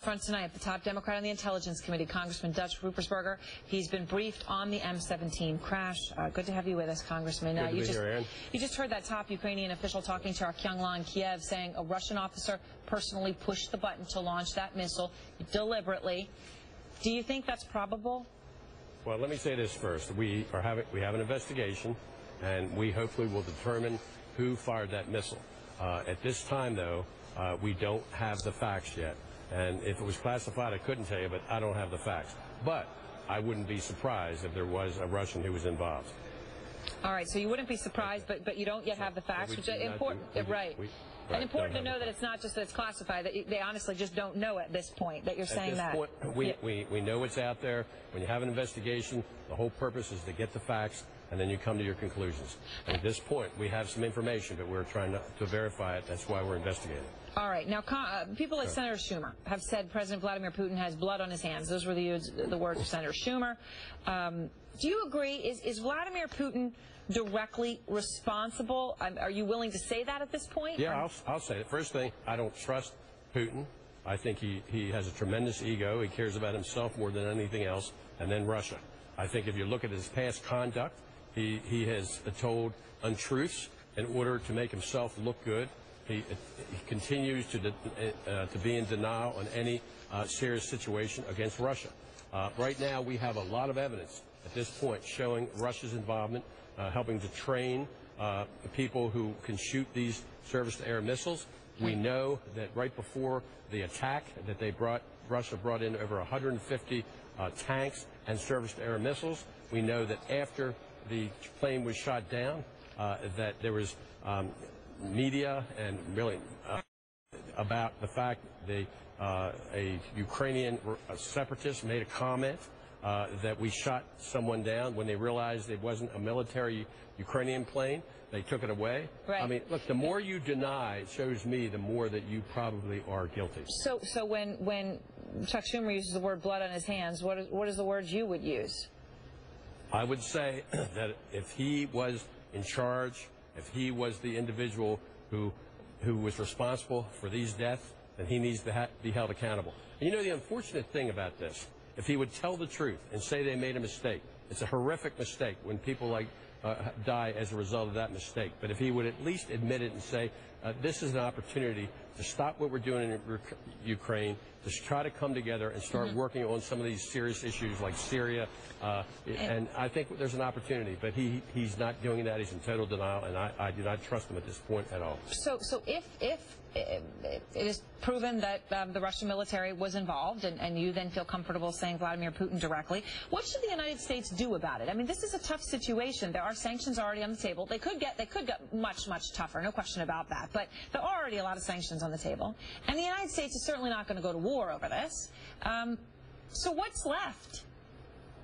Front tonight, the top Democrat on the Intelligence Committee, Congressman Dutch Ruppersberger. He's been briefed on the MH17 crash. Good to have you with us, Congressman. Good to be here, Erin. You just heard that top Ukrainian official talking to our Kyungla in Kiev, saying a Russian officer personally pushed the button to launch that missile deliberately. Do you think that's probable? Well, let me say this first. We have an investigation, and we hopefully will determine who fired that missile. At this time, though, we don't have the facts yet. And if it was classified, I couldn't tell you, but I don't have the facts. But I wouldn't be surprised if there was a Russian who was involved. All right, so you wouldn't be surprised, but you don't yet have the facts, which is important, right? And important to know that it's not just that it's classified, that they honestly just don't know at this point, that you're saying that. At this point, we know what's out there. When you have an investigation, the whole purpose is to get the facts, and then you come to your conclusions. And at this point, we have some information, but we're trying to verify it. That's why we're investigating. All right. Now, people like Senator Schumer have said President Vladimir Putin has blood on his hands. Those were the words of Senator Schumer. Do you agree? Is Vladimir Putin directly responsible? Are you willing to say that at this point? Yeah, I'll say it. First thing, I don't trust Putin. I think he has a tremendous ego. He cares about himself more than anything else, and then Russia. I think if you look at his past conduct, he has told untruths in order to make himself look good. He continues to be in denial on any serious situation against Russia. Right now, we have a lot of evidence at this point showing Russia's involvement, helping to train people who can shoot these surface-to-air missiles. We know that right before the attack that Russia brought in over 150 tanks and surface-to-air missiles. We know that after the plane was shot down, that there was media and really about the fact that a Ukrainian separatist made a comment that we shot someone down. When they realized it wasn't a military Ukrainian plane, they took it away. Right. I mean, look, the more you deny, it shows me the more that you probably are guilty. So when Chuck Schumer uses the word blood on his hands, what is the word you would use? I would say that if he was in charge, if he was the individual who was responsible for these deaths, then he needs to be held accountable. And you know the unfortunate thing about this, if he would tell the truth and say they made a mistake, it's a horrific mistake when people die as a result of that mistake. But if he would at least admit it and say, this is an opportunity to stop what we're doing in Ukraine, to try to come together and start working on some of these serious issues like Syria. And I think there's an opportunity, but he's not doing that. He's in total denial, and I do not trust him at this point at all. So if it is proven that the Russian military was involved, and you then feel comfortable saying Vladimir Putin directly, what should the United States do about it? I mean, this is a tough situation. There are sanctions already on the table. They could get much tougher, no question about that. But there are already a lot of sanctions on the table, and the United States is certainly not going to go to war over this. So what's left?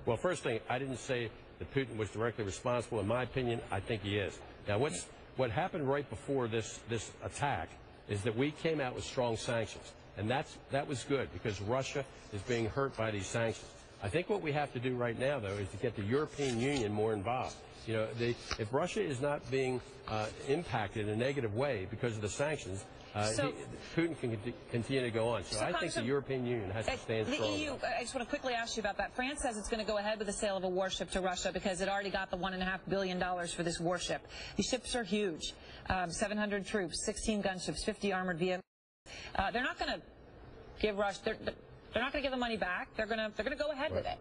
Well, first thing, I didn't say that Putin was directly responsible. In my opinion, I think he is. Now, what happened right before this attack is that we came out with strong sanctions, and that was good because Russia is being hurt by these sanctions. I think what we have to do right now, though, is to get the European Union more involved. You know, if Russia is not being impacted in a negative way because of the sanctions, Putin can continue to go on. So I think the European Union has to stand strong. The EU, I just want to quickly ask you about that. France says it's going to go ahead with the sale of a warship to Russia because it already got the $1.5 billion for this warship. These ships are huge. 700 troops, 16 gunships, 50 armored vehicles. They're not going to give Russia. They're not going to give the money back. They're going to go ahead with it.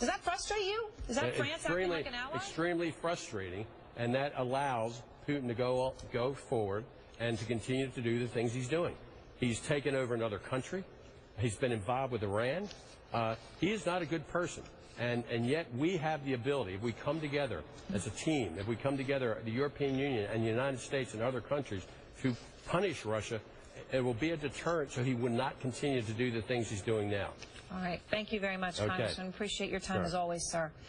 Does that frustrate you? Is that France acting like an ally? Extremely frustrating, and that allows Putin to go forward and to continue to do the things he's doing. He's taken over another country. He's been involved with Iran. He is not a good person, and yet we have the ability, if we come together as a team, if we come together, the European Union and the United States and other countries, to punish Russia, it will be a deterrent so he would not continue to do the things he's doing now. All right. Thank you very much, Congressman. Appreciate your time as always, sir.